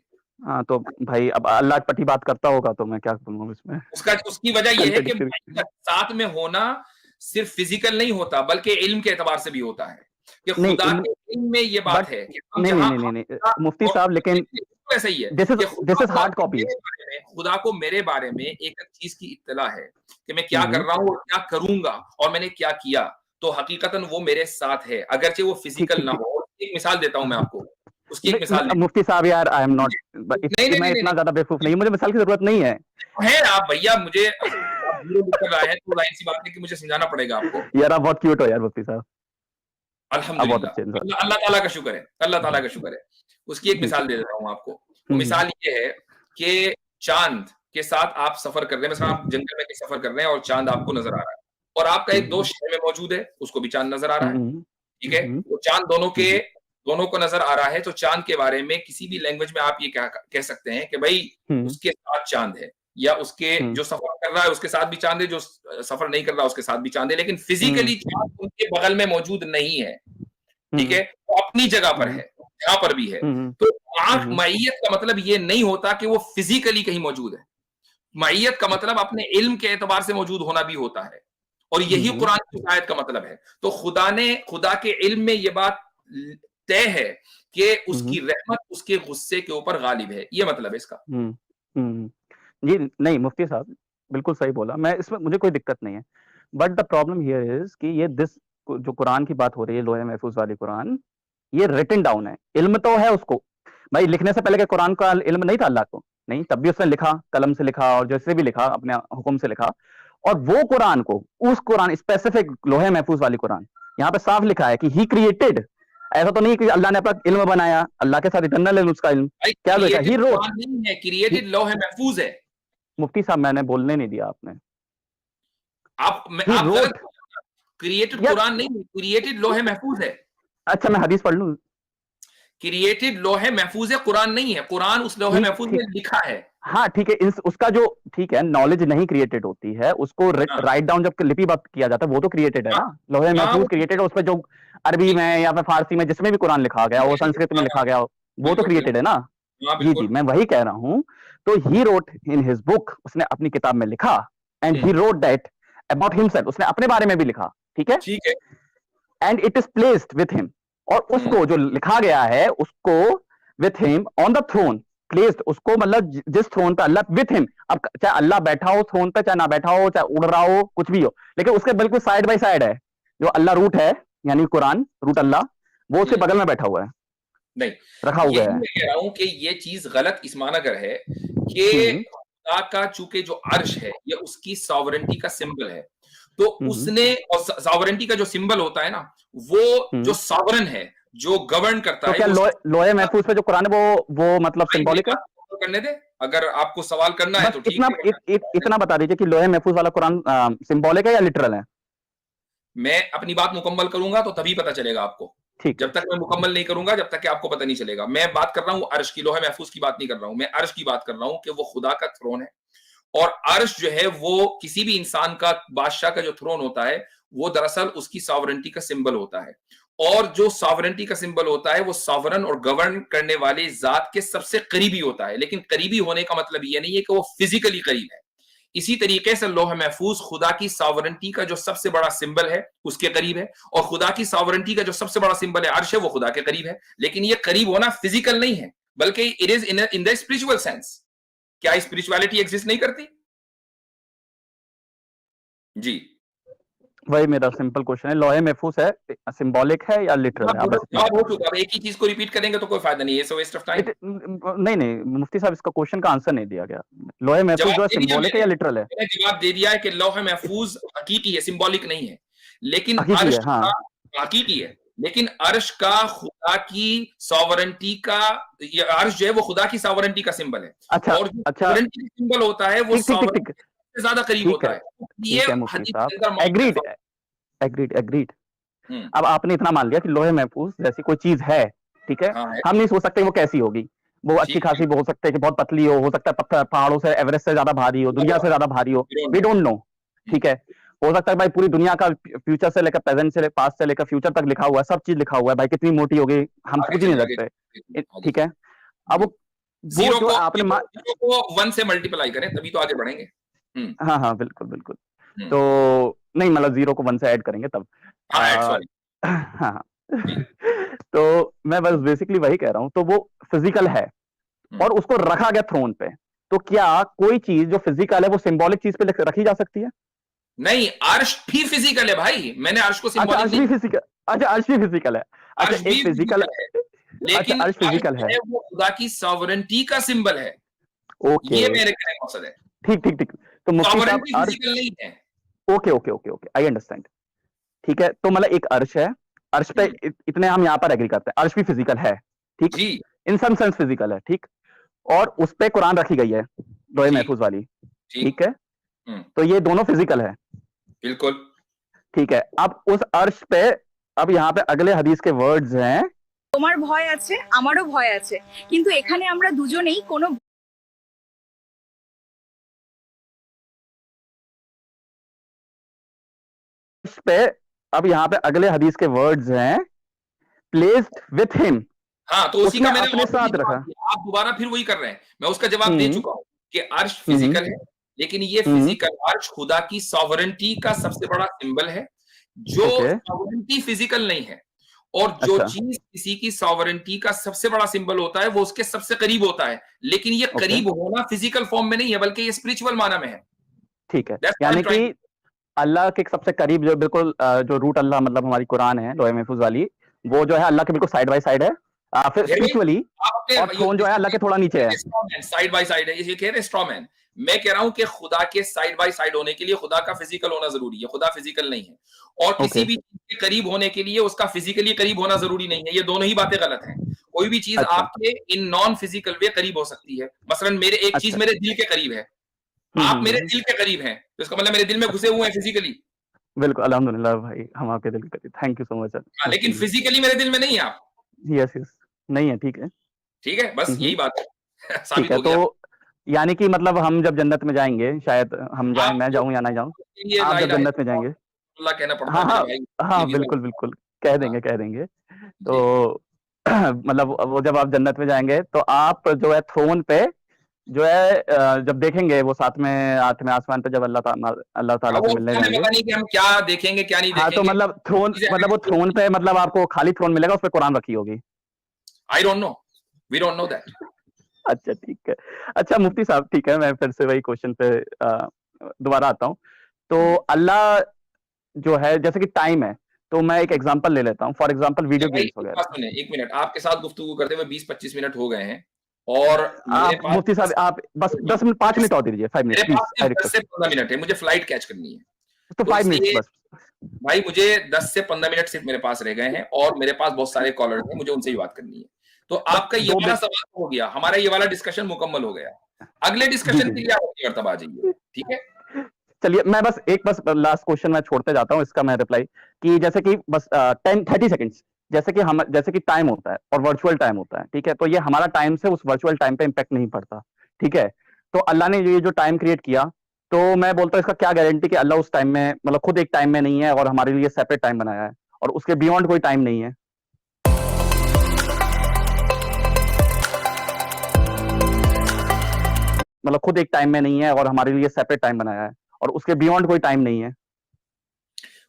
S3: हाँ तो भाई अब अल्लाह पट्टी बात करता होगा तो मैं क्या बोलूँ इसमें।
S2: उसकी वजह यह है कि
S3: Contradictory।
S2: साथ में होना सिर्फ फिजिकल नहीं होता, बल्कि इल्म के एतबार से भी होता है कि
S3: नहीं
S2: खुदा के इल्म में ये बात
S3: बट
S2: है कि हम
S3: नहीं
S2: जहां
S3: नहीं नहीं नहीं नहीं, मुफ्ती साहब लेकिन
S2: ऐसा ही है
S3: दिस
S2: कि
S3: इज हार्ड कॉपी।
S2: खुदा को मेरे बारे में एक चीज की इत्तला है कि मैं क्या कर रहा हूं और क्या करूंगा और मैंने क्या किया, तो हकीकतन वो मेरे साथ है, अगरचे वो फिजिकल ना हो। एक मिसाल देता हूं मैं आपको, उसकी एक मिसाल
S3: मुफ्ती साहब यार, आई एम नॉट,
S2: नहीं
S3: मैं इतना ज्यादा बेवकूफ नहीं, मुझे मिसाल की जरूरत नहीं है।
S2: आप भैया, मुझे आप लिख रहा है तो जाहिर सी बात है कि मुझे समझाना पड़ेगा आपको।
S3: यार आप बहुत क्यूट हो यार मुफ्ती साहब,
S2: अल्हम्दुलिल्लाह, अल्लाह ताला का शुक्र है, अल्लाह ताला का शुक्र है। उसकी एक मिसाल दे देता हूँ आपको। वो मिसाल ये है कि चांद के साथ आप सफर कर रहे हैं, मतलब आप जंगल में सफर कर रहे हैं और चांद आपको नजर आ रहा है, और आपका एक दोस्त शहर में मौजूद है, उसको भी चांद नजर आ रहा है, ठीक है। वो चांद दोनों को नजर आ रहा है, तो चांद के बारे में किसी भी लैंग्वेज में आप ये कह सकते हैं कि भाई उसके साथ चांद है, या उसके जो सफर कर रहा है उसके साथ भी चांद है, जो सफर नहीं कर रहा उसके साथ भी चांद है, लेकिन फिजिकली चांद उनके बगल में मौजूद नहीं है, ठीक है। वो अपनी जगह पर है, जहां पर भी है। तो आंख माइयत का मतलब ये नहीं होता कि वो फिजिकली कहीं मौजूद है। माइयत का मतलब अपने इल्म के एतबार से मौजूद होना भी होता है, और यही कुरान की आयत का मतलब है। तो खुदा के इल्म में ये बात तय है कि उसकी रहमत उसके गुस्से के ऊपर गालिब है, ये मतलब है इसका।
S3: जी नहीं मुफ्ती साहब बिल्कुल सही बोला, मैं इसमें मुझे कोई दिक्कत नहीं है, but the problem here is कि ये जो कुरान की बात हो रही है, लोहे महफूज वाली कुरान, ये रिटन डाउन है, इल्म तो है उसको, भाई लिखने से पहले के कुरान का इल्म नहीं था अल्लाह को? नहीं, तब भी उसने लिखा, कलम से लिखा और जैसे भी लिखा अपने हुक्म से लिखा, और वो कुरान को, उस कुरान स्पेसिफिक लोहे महफूज वाली कुरान, यहाँ पे साफ लिखा है कि ही क्रिएटेड, ऐसा तो नहीं कि अल्लाह ने अपना इल्म बनाया, अल्लाह के साथ इटर्नल है उसका इल्म, क्या लिखा? ही रोट,
S2: नहीं है, क्रिएटेड लोहे महफूज है।
S3: मुफ्ती साहब मैंने बोलने नहीं दिया आपने,
S2: आप क्रिएटेड कुरान नहीं, क्रिएटेड लोहे महफूज है।
S3: अच्छा मैं हदीस पढ़ लूं?
S2: क्रिएटेड लोहे महफूज है, कुरान नहीं है, कुरान उस लोहे महफूज में लिखा है।
S3: हाँ ठीक है, उसका जो ठीक है, नॉलेज नहीं क्रिएटेड होती है, उसको राइट डाउन जब लिपिबद्ध किया जाता है वो तो क्रिएटेड है ना, लोहे महफूज क्रिएटेड है, उस पर जो अरबी में या फिर फारसी में जिसमें भी कुरान लिखा गया, वो संस्कृत में लिखा गया, वो तो क्रिएटेड है ना। जी जी मैं वही कह रहा हूँ, तो he wrote in his book, उसने अपनी किताब में लिखा, and he wrote that about himself, उसने अपने बारे में भी लिखा, ठीक है,
S2: ठीक है,
S3: and it is placed with him, और उसको जो लिखा गया है उसको with him on the throne placed, उसको मतलब जिस थ्रोन पे अल्लाह विथ हिम, अब चाहे अल्लाह बैठा हो थ्रोन पे, चाहे ना बैठा हो, चाहे उड़ रहा हो, कुछ भी हो, लेकिन उसके बिल्कुल साइड बाय साइड है जो अल्लाह रूट है, यानी कुरान रूट अल्लाह, वो उसके बगल में बैठा हुआ है,
S2: नहीं
S3: रखा हुआ है।
S2: मैं कह रहा हूं कि ये चीज गलत इस मानगर है कि खुदा का चूंकि जो अर्श है ये उसकी सॉवरेंटी का सिंबल है, तो उसने, और सॉवरेंटी का जो सिंबल होता है ना, वो जो सॉवरन है, जो गवर्न करता
S3: तो
S2: है,
S3: क्या लोहे महफूज पे जो कुरान है वो मतलब सिंबॉलिक है?
S2: करने दे, अगर आपको सवाल करना है तो ठीक
S3: है। इतना बता दीजिए कि लोहे महफूज वाला कुरान सिंबॉलिक है या लिटरल है?
S2: मैं अपनी बात मुकम्मल करूंगा तो तभी पता चलेगा आपको, जब तक मैं मुकम्मल नहीं करूंगा जब तक कि आपको पता नहीं चलेगा। मैं बात कर रहा हूं अर्श की, लोहे महफूज की बात नहीं कर रहा हूं, मैं अर्श की बात कर रहा हूं कि वो खुदा का थ्रोन है, और अर्श जो है वो किसी भी इंसान का, बादशाह का जो थ्रोन होता है वो दरअसल उसकी सॉवरेंटी का सिंबल होता है, और जो सॉवरेंटी का सिंबल होता है वो सॉवरन और गवर्न करने वाली जात के सबसे करीबी होता है, लेकिन करीबी होने का मतलब ये नहीं है कि वो फिजिकली करीब है। इसी तरीके से लोह महफूज खुदा की सॉवरेंटी का जो सबसे बड़ा सिंबल है उसके करीब है, और खुदा की सॉवरेंटी का जो सबसे बड़ा सिंबल है अर्श है, वो खुदा के करीब है, लेकिन ये करीब होना फिजिकल नहीं है, बल्कि it is in the spiritual sense. क्या स्पिरिचुअलिटी एग्जिस्ट नहीं करती? जी,
S3: वही मेरा सिंपल क्वेश्चन है, लोहे महफूज है सिंबॉलिक है या लिटरल है?
S2: जवाब हो चुका, अब एक ही चीज को रिपीट करेंगे तो कोई फायदा नहीं है, वेस्ट ऑफ टाइम।
S3: नहीं मुफ्ती साहब, इसका क्वेश्चन का आंसर नहीं दिया गया। लोहे महफूज जो है सिंबॉलिक है या लिटरल है?
S2: मैंने जवाब दे दिया है कि लोहे महफूज हकीकी है, सिंबॉलिक नहीं है, लेकिन
S3: हकीकी
S2: अर्श
S3: है,
S2: हकीकी है, लेकिन अर्श का खुदा की सॉवरेंटी का, अर्श जो है वो खुदा की सॉवरेंटी का सिंबल है,
S3: अच्छा,
S2: और जो सॉवरेंटी का सिंबल होता है वो सॉवरेंटी से ज्यादा करीब होता है। ये हदीस के अंदर
S3: एग्रीड। अब आपने इतना मान लिया कि लोहे महफूज जैसी कोई चीज है, ठीक है, हम नहीं सोच सकते वो कैसी होगी, वो अच्छी खासी भी हो सकता है कि बहुत पतली हो सकता है पत्थर पहाड़ों से, एवरेस्ट से ज्यादा भारी हो, दुनिया से ज्यादा भारी हो, वी डोंट नो, ठीक है, हो सकता है भाई पूरी दुनिया का फ्यूचर से लेकर प्रेजेंट से पास्ट से लेकर फ्यूचर तक लिखा हुआ है, सब चीज लिखा हुआ है, भाई कितनी मोटी होगी हम कुछ नहीं सकते, ठीक है। अब वो
S2: जो आपने 1 से मल्टीप्लाई करें तभी तो आगे बढ़ेंगे।
S3: हाँ बिल्कुल। तो नहीं, मतलब 0 को 1 से ऐड करेंगे तब। हाँ तो मैं बस बेसिकली वही कह रहा हूं, तो वो फिजिकल है और उसको रखा गया थ्रोन पे, तो क्या कोई चीज जो फिजिकल है वो सिंबॉलिक चीज पे रखी जा सकती है?
S2: नहीं, अर्श भी फिजिकल है भाई, मैंने अर्श को
S3: सिंबॉलिक, अर्श भी फिजिकल, अच्छा अर्श भी फिजिकल है, अच्छा एक फिजिकल है,
S2: लेकिन
S3: अर्श फिजिकल है,
S2: वो खुदा की सॉवरेंटी का सिंबल है।
S3: ओके,
S2: ये मेरे कहने का मकसद है।
S3: ठीक। तो मुफ्ती साहब
S2: फिजिकल नहीं है।
S3: ओके आई अंडरस्टैंड, ठीक है। तो मतलब एक अर्श है, अर्श पे इतने हम यहाँ पर एग्री करते हैं, अर्श भी फिजिकल है, ठीक, इन सम सेंस फिजिकल है, ठीक, और उस पे कुरान रखी गई है लोहे महफूज वाली, ठीक है, तो ये दोनों फिजिकल है,
S2: बिल्कुल
S3: ठीक है। अब उस अर्श पे, अब यहाँ पे अगले हदीस के वर्ड्स हैं,
S7: তোমার ভয় আছে আমারও ভয় আছে কিন্তু এখানে আমরা দুজনেই কোনো
S3: पे, अब यहाँ पे अगले हदीस के वर्ड्स हैं प्लेस्ड विथ हिम,
S2: हाँ, तो उसी का मैंने
S3: अपने साथ रखा।
S2: आप दोबारा फिर वही कर रहे हैं, मैं उसका जवाब दे चुका हूं कि अर्श फिजिकल है, लेकिन ये फिजिकल अर्श खुदा की सॉवरेंटी का सबसे बड़ा सिंबल है, जो सॉवरेंटी फिजिकल नहीं है, और जो चीज किसी की सॉवरेंटी का सबसे बड़ा सिंबल होता है वो उसके सबसे करीब होता है, लेकिन ये करीब होना फिजिकल फॉर्म में नहीं है बल्कि ये स्पिरिचुअल माना में है,
S3: ठीक है। यानी कि अल्लाह के सबसे करीब जो बिल्कुल जो रूट अल्लाह मतलब हमारी कुरान है लोहे महफूज वाली, वो जो है अल्लाह के बिल्कुल साइड बाय साइड है, फिर स्पिरिचुअली और थ्रोन जो है अल्लाह के थोड़ा नीचे है,
S2: साइड बाय साइड है, ये कह रहे हैं स्ट्रॉ मैन। मैं कह रहा हूं कि खुदा के साइड बाय साइड होने के लिए खुदा का फिजिकल होना जरूरी है, खुदा फिजिकल नहीं है, और किसी भी चीज के करीब होने के लिए उसका फिजिकली करीब होना जरूरी नहीं है, ये दोनों ही बातें गलत हैं। कोई भी चीज आपके इन नॉन फिजिकल वे करीब हो सकती है, मसलन मेरे एक चीज मेरे दिल के करीब है, आप मेरे दिल के करीब हैं, तो इसका मतलब मेरे दिल में घुसे हुए हैं फिजिकली।
S3: बिल्कुल, अल्हम्दुलिल्लाह भाई, हम आपके दिल के करीब, थैंक यू सो मच।
S2: लेकिन फिजिकली मेरे दिल में नहीं है आप।
S3: यस नहीं है, ठीक है,
S2: बस यही बात है,
S3: ठीक है। तो यानी कि मतलब हम जब जन्नत में जाएंगे, शायद हम जाएं, मैं जाऊं या ना जाऊं, आप जब जन्नत में जाएंगे,
S2: अल्लाह कहना पड़ता है,
S3: हाँ बिल्कुल कह देंगे, तो मतलब वो जब आप जन्नत में जाएंगे तो आप जो है थ्रोन पे जो है जब देखेंगे वो साथ में 8वें आसमान पे जब अल्लाह ताला
S2: अब
S3: से
S2: वो
S3: मिलने
S2: हमें
S3: जाएंगे।
S2: पता नहीं कि हम क्या देखेंगे क्या नहीं
S3: हाँ, तो
S2: देखेंगे।
S3: मतलब थ्रोन,
S2: चीजें
S3: मतलब वो
S2: हमें-
S3: थ्रोन पे, मतलब आपको खाली थ्रोन मिलेगा, उस पे कुरान रखी होगी।
S2: I don't know. We don't know that.
S3: अच्छा ठीक है। अच्छा मुफ्ती साहब, ठीक है, मैं फिर से वही क्वेश्चन पे दोबारा आता हूँ। तो अल्लाह जो है, जैसे कि टाइम है, तो मैं एक एग्जांपल ले लेता हूँ, फॉर एग्जांपल वीडियो
S2: भाई
S3: गेम्स
S2: एक
S3: वगैरह।
S2: बात सुने, 1 मिनट, आपके साथ गुफ्तगू करते हुए 20-25 मिनट हो गए हैं और मेरे
S3: आप
S2: पास
S3: मुफ्ती साहब, आप बस 10 मिनट, 5 मिनट और दीजिए, 5
S2: मेरे
S3: मिनट प्लीज,
S2: पास
S3: आई
S2: सिर्फ 10
S3: रिक्वेस्ट।
S2: से 15 मिनट है, मुझे फ्लाइट कैच करनी है।
S3: तो
S2: तो
S3: 5 मिनट्स
S2: इसलिए
S3: बस।
S2: भाई मुझे 10 से 15 मिनट सिर्फ मेरे पास रह गए हैं और मेरे पास बहुत सारे कॉलर्स हैं, मुझे उनसे ही बात करनी है। तो आपका ये
S3: 2
S2: वाला
S3: मिनट।
S2: सवाल हो गया, हमारा ये वाला डिस्कशन मुकम्मल हो गया। अगले
S3: जी
S2: डिस्कशन
S3: जी
S2: के
S3: जी।
S2: लिए आप अगली मर्तबा आ जाइए, ठीक है?
S3: चलिए, मैं बस लास्ट क्वेश्चन मैं छोड़ते जाता हूँ, इसका मैं रिप्लाई कि जैसे कि बस 30 सेकंड्स, जैसे कि टाइम होता है और वर्चुअल टाइम होता है, ठीक है, तो ये हमारा टाइम से उस वर्चुअल टाइम पे इम्पैक्ट नहीं पड़ता, ठीक है। तो अल्लाह ने ये जो टाइम क्रिएट किया, तो मैं बोलता हूँ इसका क्या गारंटी कि अल्लाह उस टाइम में, मतलब खुद एक टाइम में नहीं है और हमारे लिए सेपरेट टाइम बनाया है और उसके बियॉन्ड कोई टाइम नहीं है। मतलब खुद एक टाइम में नहीं है और हमारे लिए सेपरेट टाइम बनाया है और उसके बियॉन्ड कोई टाइम नहीं है।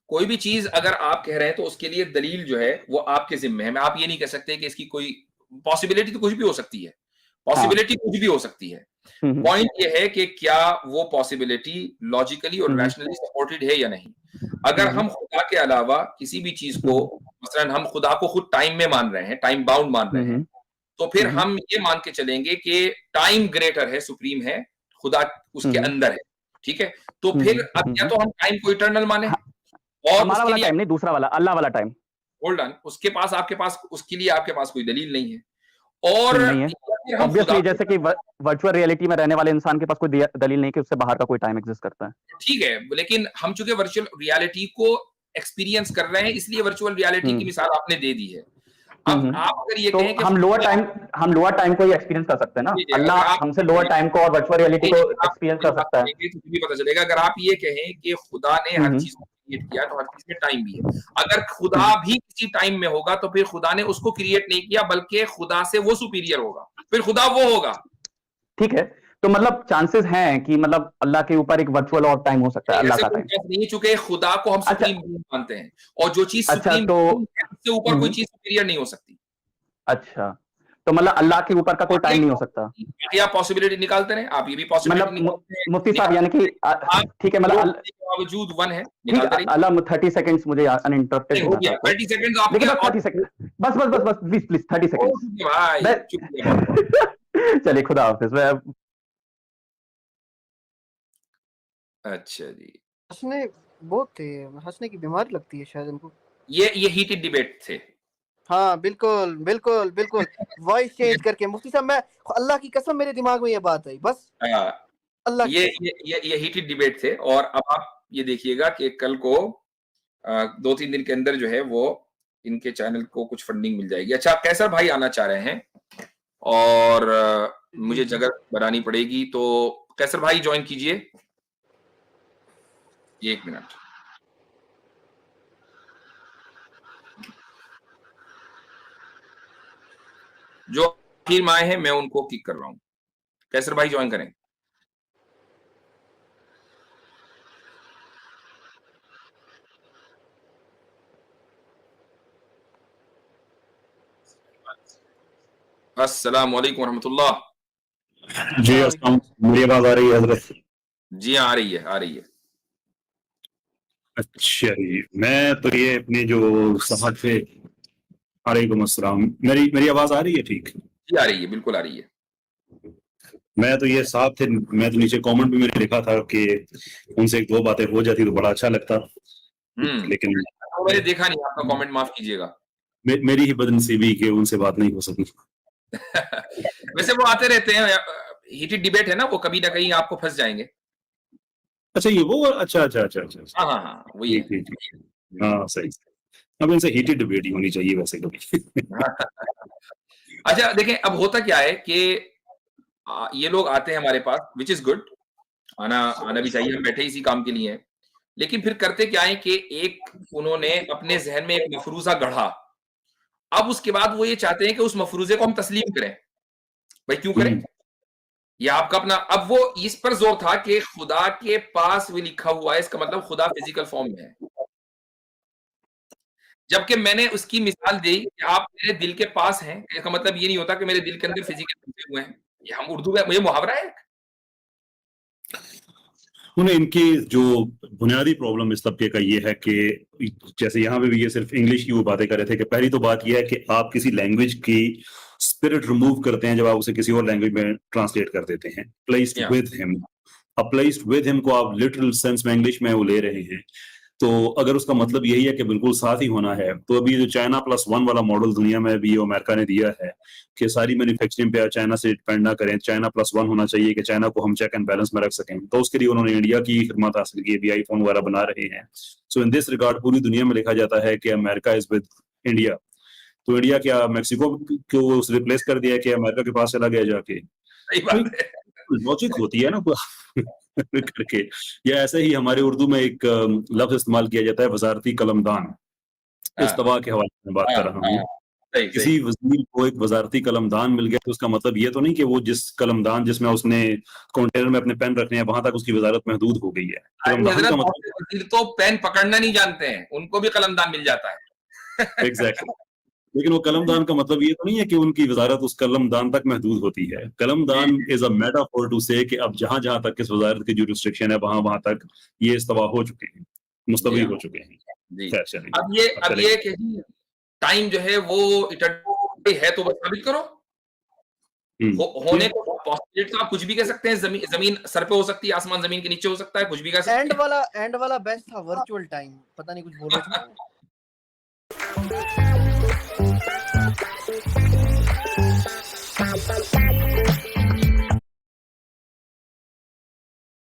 S2: कोई भी चीज अगर आप कह रहे हैं तो उसके लिए दलील जो है वो आपके जिम्मे है। मैं आप ये नहीं कह सकते कि इसकी कोई पॉसिबिलिटी, तो कुछ भी हो सकती है, पॉसिबिलिटी कुछ भी हो सकती है।
S3: हम्म,
S2: पॉइंट ये है कि क्या वो पॉसिबिलिटी लॉजिकली और रैशनली सपोर्टेड है या नहीं। अगर हम खुदा के अलावा किसी भी चीज को, मसलन हम खुदा को खुद टाइम में मान रहे हैं, टाइम बाउंड मान रहे हैं, तो फिर हम ये मान के चलेंगे कि टाइम ग्रेटर है, सुप्रीम है, खुदा उसके अंदर है, ठीक है। तो फिर अब या तो हम टाइम को इटर्नल माने और
S3: हमारा
S2: उसके
S3: वाला
S2: लिए
S3: टाइम नहीं, दूसरा वाला, अल्लाह वाला टाइम।
S2: होल्ड ऑन, उसके पास आपके पास उसके लिए आपके पास कोई दलील नहीं है। और
S3: नहीं है,
S2: या फिर हम खुदा
S3: ऑब्वियसली, जैसे कि वर्चुअल रियलिटी में रहने वाले इंसान के पास कोई दलील नहीं कि उससे बाहर का कोई टाइम एग्जिस्ट करता है।
S2: ठीक है, लेकिन हम चूंकि वर्चुअल रियलिटी को एक्सपीरियंस कर रहे हैं, इसलिए वर्चुअल रियलिटी की मिसाल आपने दे दी है। अब आप अगर ये
S3: तो
S2: कहें कि
S3: हम लोअर टाइम को ही एक्सपीरियंस कर सकते हैं ना,
S2: जी, जी, अगर
S3: अल्लाह
S2: आप
S3: हमसे लोअर टाइम को और वर्चुअल रियलिटी को
S2: आप
S3: एक्सपीरियंस
S2: मेरी
S3: कर
S2: बात
S3: सकता है।
S2: सुनेंगे तो भी पता चलेगा। अगर आप ये कहें कि खुदा ने हर चीज को क्रिएट किया तो हर चीज में टाइम भी है। अगर खुदा भी किसी टाइम में होगा तो फिर खुदा ने उसको क्रिएट नहीं किया, बल्कि खुदा से वो सुपीरियर होगा, फिर खुदा वो होगा।
S3: ठीक है, तो मतलब चांसेस हैं कि मतलब अल्लाह के ऊपर एक वर्चुअल और टाइम हो सकता है, अल्लाह
S2: ऐसे
S3: का
S2: कोई
S3: टाइम।
S2: चांस नहीं, चूंकि खुदा को हम
S3: अच्छा
S2: सुप्रीम बीइंग मानते हैं और जो चीज
S3: अच्छा
S2: सुप्रीम
S3: तो
S2: है उससे ऊपर कोई चीज सुपीरियर नहीं हो सकती।
S3: अच्छा, तो मतलब अल्लाह के ऊपर का कोई टाइम नहीं हो सकता।
S2: बाकी आप पॉसिबिलिटी निकालते रहे, आप ये भी पॉसिबिलिटी
S3: मतलब
S2: निकालते हैं,
S3: मुफ्ती साहब, यानी कि
S2: आप
S3: ठीक है,
S2: दो
S3: मतलब
S2: होने के बावजूद वन है,
S3: ठीक,
S2: निकालते रहिए।
S3: अल्लाह 30 सेकंड्स मुझे अनइंटरप्टेड
S2: हो
S3: देना
S2: गया
S3: था आपको,
S2: 30 सेकंड्स
S3: लेकिन
S2: आपके
S3: बस 30 सेकंड, बस प्लीज प्लीज 30 सेकंड्स।
S2: भाई शुक्रिया बहुत।
S3: चलिए, खुदा हाफिज। मैं
S2: अच्छा जी,
S1: हंसने बहुत थे, हंसने की बीमारी लगती है शायद इनको।
S2: ये हीटेड डिबेट थे।
S1: हाँ बिल्कुल बिल्कुल बिल्कुल, वॉइस चेंज करके। मुफ्ती साहब, मैं अल्लाह की कसम मेरे दिमाग में ये बात आई, बस
S2: हाँ,
S1: अल्लाह की
S2: ये
S1: कसम।
S2: ये हीटेड डिबेट थे और अब आप ये देखिएगा कि कल को 2-3 दिन के अंदर जो है वो इनके चैनल को कुछ फंडिंग मिल जाएगी। अच्छा, कैसर भाई आना चाह रहे हैं और मुझे जगह बनानी पड़ेगी, तो कैसर भाई ज्वाइन कीजिए। 1 मिनट। जो आखिर में आए हैं मैं उनको किक कर रहा हूं। कैसर भाई ज्वाइन करें। अस्सलाम वालेकुम रहमतुल्लाह।
S8: जी अस्सलाम, मेरी आवाज आ रही है हजरत?
S2: जी हाँ, आ रही है, आ रही है।
S8: अच्छा जी, मैं तो ये अपनी जो सहत से, वालेकुम अस्सलाम, मेरी मेरी आवाज आ रही है ठीक?
S2: जी आ रही है, बिल्कुल आ रही है।
S8: मैं तो ये साहब थे, मैं तो नीचे कमेंट भी मैंने लिखा था कि उनसे एक दो बातें हो जाती तो बड़ा अच्छा लगता, लेकिन
S2: तो मैंने देखा नहीं आपका कमेंट, माफ कीजिएगा।
S8: मेरी ही बदनसीबी कि उनसे बात नहीं हो सकी।
S2: वैसे वो आते रहते हैं, हीटेड डिबेट है ना, वो कभी ना कहीं आपको फंस जाएंगे।
S8: अच्छा, ये वो, अच्छा अच्छा अच्छा अच्छा,
S2: हाँ हाँ हाँ, वही है।
S8: ठीक ठीक, हाँ सही। अब इनसे हीटेड डिबेट ही होनी चाहिए वैसे कभी।
S2: अच्छा देखें, अब होता क्या है कि ये लोग आते हैं हमारे पास, विच इज गुड, आना भी चाहिए, हम बैठे इसी काम के लिए हैं। लेकिन फिर करते क्या है कि एक उन्होंने अपने जहन में एक मफरूजा गढ़ा, अब उसके बाद वो ये चाहते हैं कि उस मफरूजे को हम तस्लीम करें। भाई क्यों करें? ये आपका अपना, अब वो इस पर जोर था कि खुदा के पास भी लिखा हुआ है, इसका मतलब खुदा फिजिकल फॉर्म में है। जबकि मैंने उसकी मिसाल दी कि आप मेरे दिल के पास हैं, इसका मतलब ये नहीं होता कि मेरे दिल के अंदर फिजिकल घुसे हुए हैं। ये हम उर्दू में, ये मुहावरा है।
S8: उन्हें इनकी जो बुनियादी प्रॉब्लम इस तबके का ये है कि जैसे यहाँ पे भी ये सिर्फ इंग्लिश की वो बातें कर रहे थे कि पहली तो बात ये है कि आप किसी लैंग्वेज की स्पिरिट रिमूव करते हैं जब आप उसे किसी और लैंग्वेज में ट्रांसलेट कर देते हैं। Placed
S2: Yeah.
S8: विद हिम, अब प्लेस्ड विद हिम को आप लिटरल सेंस में इंग्लिश में वो ले रहे हैं, तो अगर उसका मतलब यही है कि बिल्कुल साथ ही होना है, तो अभी जो चाइना +1 वाला मॉडल दुनिया में भी अमेरिका ने दिया है कि सारी मैन्युफैक्चरिंग पे चाइना से डिपेंड ना करें, चाइना +1 होना चाहिए कि चाइना को हम चेक एंड बैलेंस में रख सकें, तो उसके लिए उन्होंने इंडिया की खिदमत हासिल की, अभी आईफोन वगैरह बना रहे हैं। सो इन दिस रिगार्ड पूरी दुनिया में लिखा जाता है कि अमेरिका इज विद इंडिया, तो इंडिया क्या मैक्सिको को रिप्लेस कर दिया कि अमेरिका के पास चला गया जाके?
S2: सही बात है।
S8: लॉजिक होती है ना करके। या ऐसे ही हमारे उर्दू में एक लफ्ज इस्तेमाल किया जाता है वजारती कलमदान, इस्तवा के हवाले में बात कर रहा हूँ। किसी वजीर को एक वजारती कलमदान मिल गया तो उसका मतलब ये तो नहीं कि वो जिस कलमदान जिसमें उसने कंटेनर में अपने पेन रखने हैं वहां तक उसकी वजारत महदूद हो गई है। कलमदान का मतलब
S2: वजीर तो पेन पकड़ना नहीं जानते हैं, उनको भी कलमदान मिल जाता है।
S8: एग्जैक्टली, लेकिन वो कलमदान का मतलब ये तो नहीं है कि उनकी वजारत उस कलमदान तक महदूद होती है। कलमदान इज अ मेटाफोर टू से कि अब जहां जहां तक इस वजारत की जो रिस्ट्रिक्शन है वहां वहां तक ये इस्तवा हो चुके हैं, मुस्तवी हो चुके हैं।
S2: जी।
S8: चलिए,
S2: अब ये कि टाइम जो है वो इटर्निटी है, तो बस साबित करो। होने को पॉसिबिलिटी तो आप कुछ भी कह सकते हैं, जमीन सर पे हो सकती है, आसमान जमीन के नीचे हो सकता है, कुछ भी कह सकते हैं।
S1: एंड वाला बेस्ट था, वर्चुअल टाइम, पता नहीं कुछ बोल रहे थे।
S9: Bye.